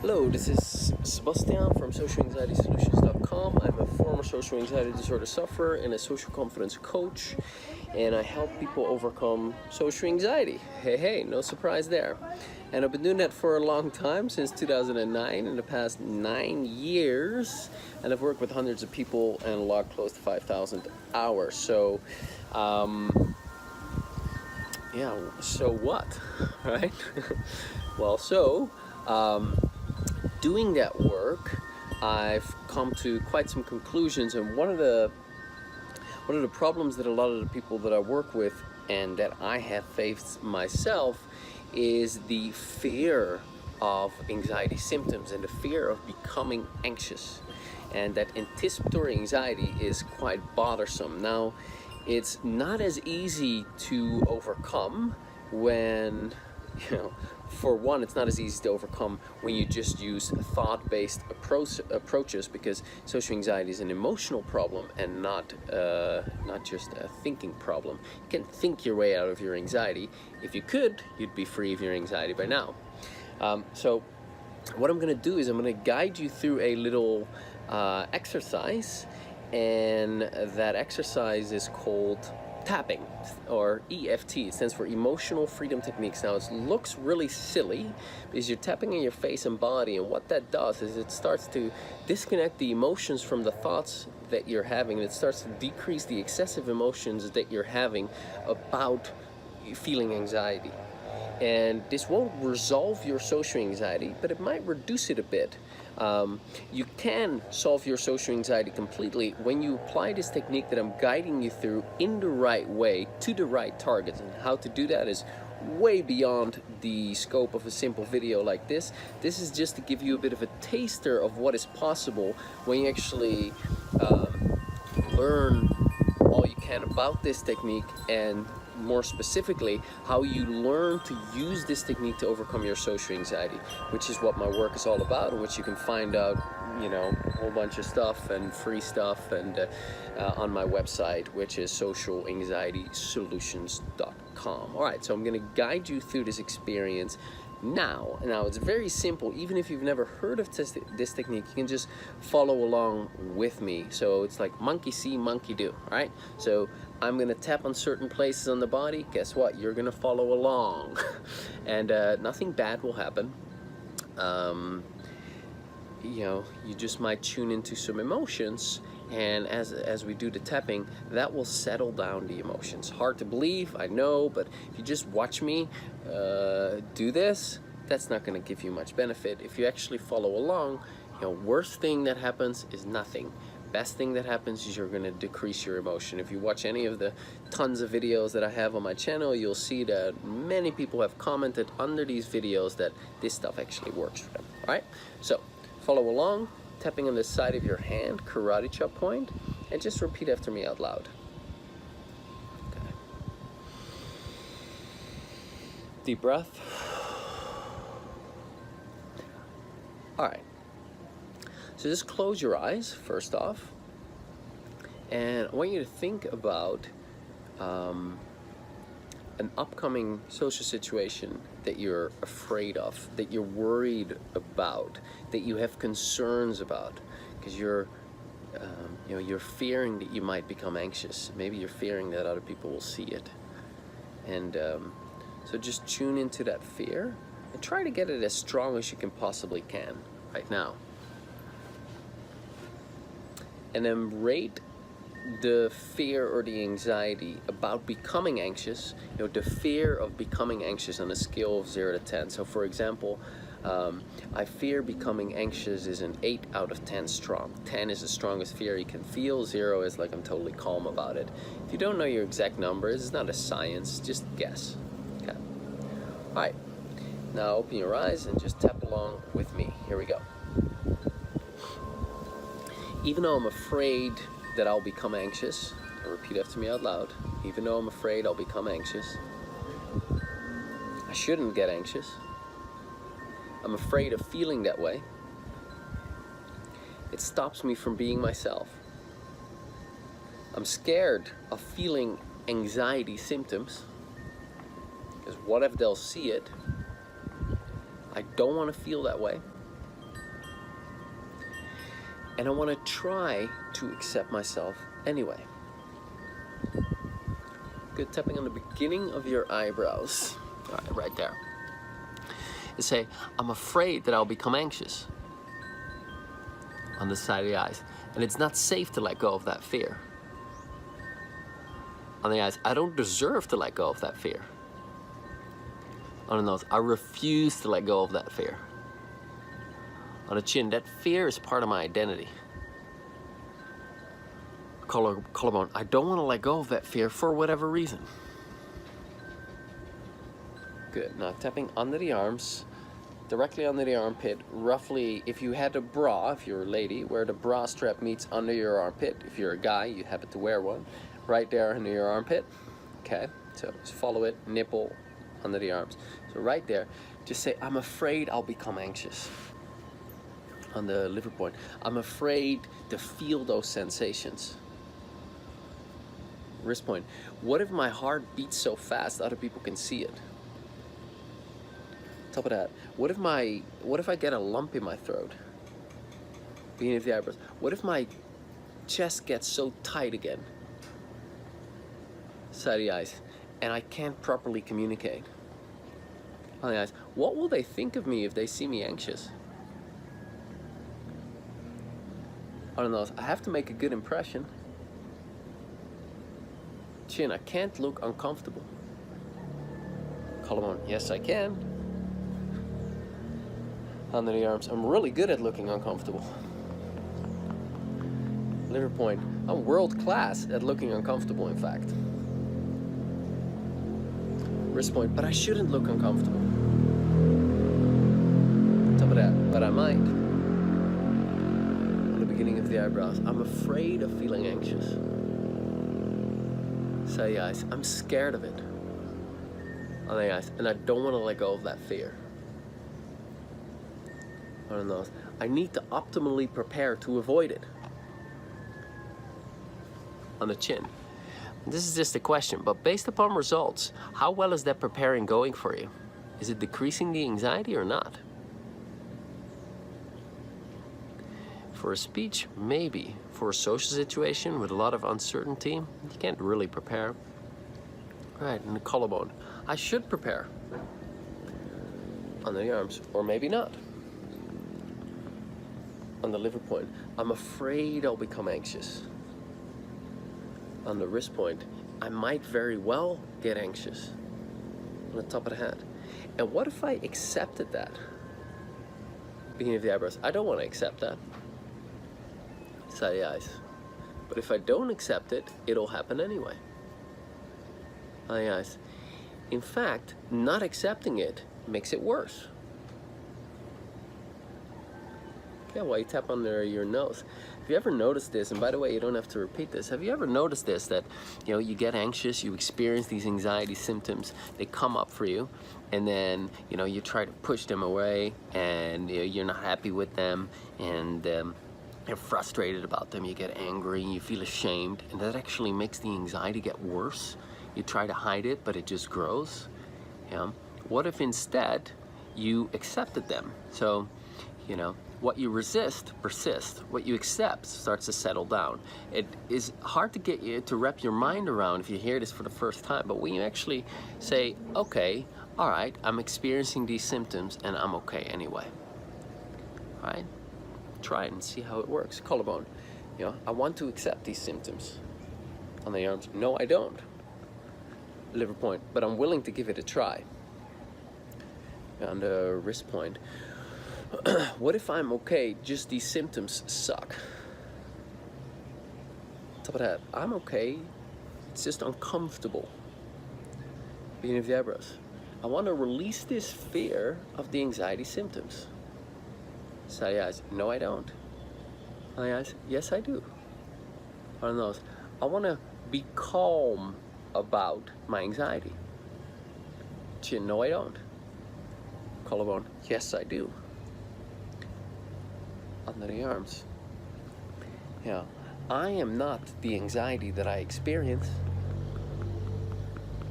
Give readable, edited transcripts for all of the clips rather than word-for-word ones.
Hello, this is Sebastian from socialanxietysolutions.com. I'm a former social anxiety disorder sufferer and a social confidence coach, and I help people overcome social anxiety. Hey, no surprise there. And I've been doing that for a long time, since 2009, in the past 9 years, and I've worked with hundreds of people and logged close to 5,000 hours. So what, right? Doing that work, I've come to quite some conclusions, and one of the problems that a lot of the people that I work with and that I have faced myself is the fear of anxiety symptoms and the fear of becoming anxious. And that anticipatory anxiety is quite bothersome. Now, it's not as easy to overcome when, for one, it's not as easy to overcome when you just use thought-based approaches, because social anxiety is an emotional problem and not just a thinking problem. You can think your way out of your anxiety. If you could, you'd be free of your anxiety by now. So what I'm going to do is I'm going to guide you through a little exercise, and that exercise is called tapping, or EFT. It stands for Emotional Freedom Techniques. Now, it looks really silly because you're tapping in your face and body, and what that does is it starts to disconnect the emotions from the thoughts that you're having, and it starts to decrease the excessive emotions that you're having about feeling anxiety. And this won't resolve your social anxiety, but it might reduce it a bit. You can solve your social anxiety completely when you apply this technique that I'm guiding you through in the right way to the right targets. And how to do that is way beyond the scope of a simple video like this. This is just to give you a bit of a taster of what is possible when you actually learn all you can about this technique, and more specifically, how you learn to use this technique to overcome your social anxiety, which is what my work is all about, in which you can find out, a whole bunch of stuff and free stuff and on my website, which is socialanxietysolutions.com. All right, so I'm going to guide you through this experience now. It's very simple. Even if you've never heard of this technique, you can just follow along with me. So it's like monkey see, monkey do, right? So I'm gonna tap on certain places on the body. Guess what? You're gonna follow along, and nothing bad will happen. You just might tune into some emotions, and as we do the tapping, that will settle down the emotions. Hard to believe, I know, but if you just watch me do this, that's not going to give you much benefit. If you actually follow along, worst thing that happens is nothing. Best thing that happens is you're going to decrease your emotion. If you watch any of the tons of videos that I have on my channel, you'll see that many people have commented under these videos that this stuff actually works for them. All right, so follow along, tapping on the side of your hand, karate chop point, and just repeat after me out loud. Okay. Deep breath. All right. So just close your eyes first off, and I want you to think about an upcoming social situation that you're afraid of, that you're worried about, that you have concerns about, because you're fearing that you might become anxious. Maybe you're fearing that other people will see it, and so just tune into that fear and try to get it as strong as you can possibly can right now. And then rate the fear or the anxiety about becoming anxious, the fear of becoming anxious on a scale of 0 to 10. So for example, I fear becoming anxious is an 8 out of 10 strong. 10 is the strongest fear you can feel. 0 is like I'm totally calm about it. If you don't know your exact numbers, it's not a science, just guess. Okay. All right, now open your eyes and just tap along with me. Here we go. Even though I'm afraid that I'll become anxious, and repeat after me out loud, even though I'm afraid I'll become anxious, I shouldn't get anxious. I'm afraid of feeling that way. It stops me from being myself. I'm scared of feeling anxiety symptoms, because what if they'll see it? I don't want to feel that way. and I want to try to accept myself anyway. Good. Tapping on the beginning of your eyebrows. All right, right there. You say, I'm afraid that I'll become anxious. On the side of the eyes. And it's not safe to let go of that fear. On the eyes, I don't deserve to let go of that fear. On the nose, I refuse to let go of that fear. On the chin, that fear is part of my identity. Collarbone, I don't want to let go of that fear for whatever reason. Good. Now tapping under the arms, directly under the armpit, roughly, if you had a bra, if you're a lady, where the bra strap meets under your armpit. If you're a guy, you happen to wear one, right there under your armpit. Okay, so just follow it, nipple under the arms. So right there, just say, I'm afraid I'll become anxious. On the liver point, I'm afraid to feel those sensations. Wrist point, what if my heart beats so fast other people can see it? Top of that, what if I get a lump in my throat? Beginning of the eyebrows, what if my chest gets so tight again? Side of the eyes, and I can't properly communicate. On the eyes, what will they think of me if they see me anxious? On the nose, I have to make a good impression. Chin, I can't look uncomfortable. Collarbone, yes I can. Under the arms, I'm really good at looking uncomfortable. Liver point, I'm world class at looking uncomfortable, in fact. Wrist point, but I shouldn't look uncomfortable. Top of that, but I might. At the beginning of the eyebrows, I'm afraid of feeling anxious. Side of the eyes, I'm scared of it. On the eyes, and I don't want to let go of that fear. On the nose, I need to optimally prepare to avoid it. On the chin, this is just a question, but based upon results, how well is that preparing going for you? Is it decreasing the anxiety or not? For a speech, maybe. For a social situation with a lot of uncertainty, you can't really prepare. Right, and the collarbone, I should prepare. On the arms, or maybe not. On the liver point, I'm afraid I'll become anxious. On the wrist point, I might very well get anxious. On the top of the head. And what if I accepted that? Beginning of the eyebrows, I don't want to accept that. Side of the eyes. But if I don't accept it, it'll happen anyway. On the eyes. In fact, not accepting it makes it worse. Yeah, while you tap under your nose. Have you ever noticed this? And by the way, you don't have to repeat this. Have you ever noticed this? That, you get anxious, you experience these anxiety symptoms, they come up for you, and then, you try to push them away, and you're not happy with them, and you're frustrated about them, you get angry, you feel ashamed, and that actually makes the anxiety get worse. You try to hide it, but it just grows. What if instead you accepted them? So, what you resist persists. What you accept starts to settle down. It is hard to get you to wrap your mind around if you hear this for the first time, but when you actually say, okay, all right, I'm experiencing these symptoms and I'm okay anyway. All right? Try it and see how it works. Collarbone, I want to accept these symptoms. On the arms, no, I don't. Liver point, but I'm willing to give it a try. On the wrist point, what if I'm okay, just these symptoms suck? Top of that, I'm okay, it's just uncomfortable. Beginning of the eyebrows, I want to release this fear of the anxiety symptoms. Side of the eyes, no I don't. On the eyes, yes I do. On the nose, I want to be calm about my anxiety. Chin, no I don't. Collarbone, yes I do. Under the arms, I am not the anxiety that I experience.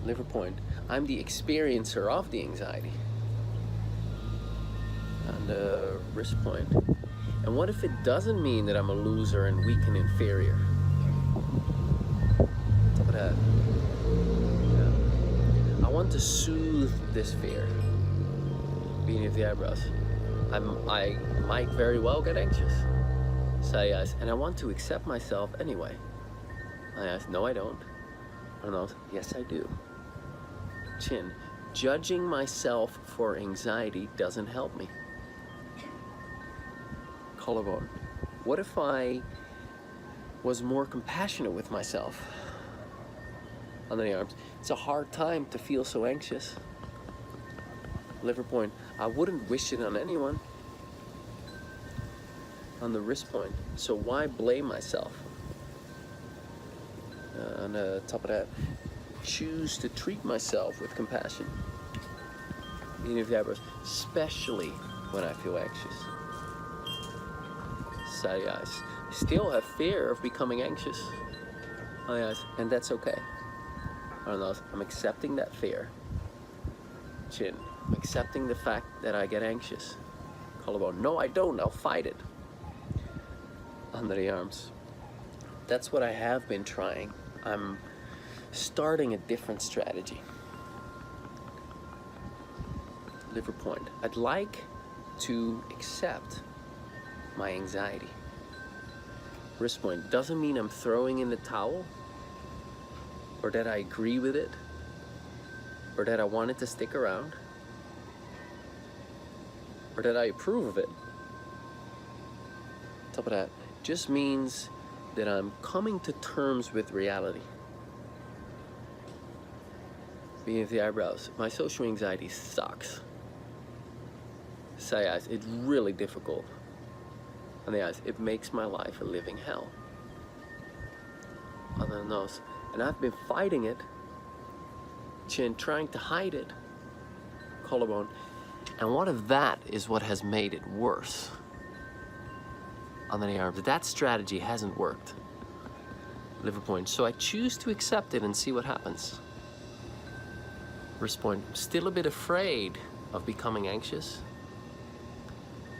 Liver point, I'm the experiencer of the anxiety. And the wrist point, And what if it doesn't mean that I'm a loser and weak and inferior? On top of that, I want to soothe this fear. Beneath the eyebrows. I might very well get anxious. Say yes, and I want to accept myself anyway. I ask, no I don't. I know, yes I do. Chin. Judging myself for anxiety doesn't help me. Collarbone. What if I was more compassionate with myself? Under the arms. It's a hard time to feel so anxious. Liver point. I wouldn't wish it on anyone. On the wrist point. So why blame myself? On the top of that. Choose to treat myself with compassion. Beneath the eyebrows. Especially when I feel anxious. Side eyes. Still have fear of becoming anxious. Eyes. And that's okay. I don't know. I'm accepting that fear. Chin. I'm accepting the fact that I get anxious. Collarbone. No, I don't. I'll fight it. Under the arms. That's what I have been trying. I'm starting a different strategy. Liver point. I'd like to accept my anxiety. Wrist point. Doesn't mean I'm throwing in the towel, or that I agree with it, or that I want it to stick around, or that I approve of it. Top of that. Just means that I'm coming to terms with reality. Beneath the eyebrows. My social anxiety sucks. Say eyes. It's really difficult. On the eyes. It makes my life a living hell. Under the nose. And I've been fighting it. Chin. Trying to hide it. Collarbone. And what if that is what has made it worse? Under the arms. That strategy hasn't worked. Liver point. So I choose to accept it and see what happens. Wrist point. I'm still a bit afraid of becoming anxious.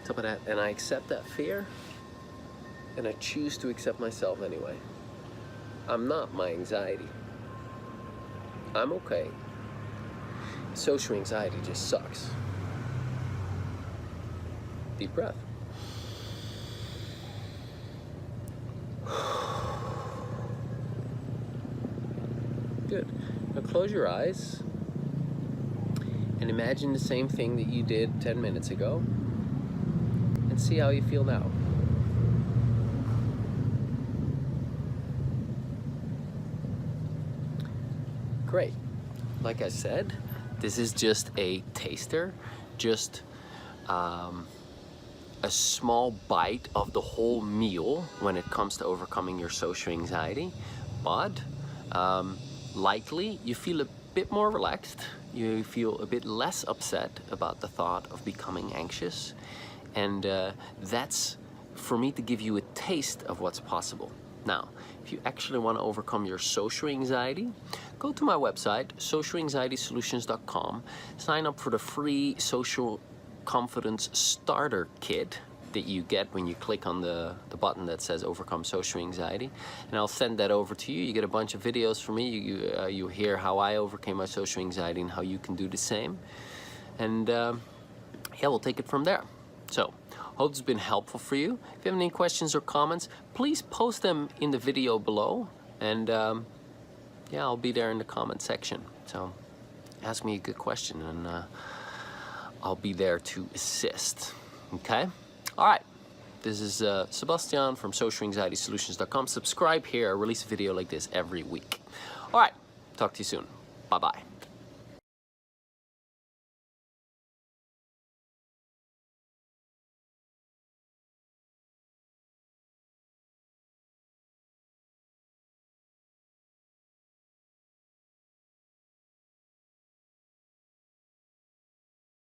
Top of that. And I accept that fear. And I choose to accept myself anyway. I'm not my anxiety. I'm okay. Social anxiety just sucks. Deep breath. Good. Now close your eyes and imagine the same thing that you did 10 minutes ago and see how you feel now. Great. Like I said, this is just a taster, just a small bite of the whole meal when it comes to overcoming your social anxiety, but likely you feel a bit more relaxed, you feel a bit less upset about the thought of becoming anxious, and that's for me to give you a taste of what's possible. Now, if you actually want to overcome your social anxiety, go to my website, socialanxietysolutions.com, sign up for the free social confidence starter kit that you get when you click on the button that says overcome social anxiety, and I'll send that over to you. You get a bunch of videos from me. You hear how I overcame my social anxiety and how you can do the same, and yeah, we'll take it from there. So hope it's been helpful for you. If you have any questions or comments, please post them in the video below, and yeah, I'll be there in the comment section. So ask me a good question and I'll be there to assist. Okay? All right. This is Sebastian from socialanxietysolutions.com. Subscribe here. I release a video like this every week. All right. Talk to you soon. Bye-bye.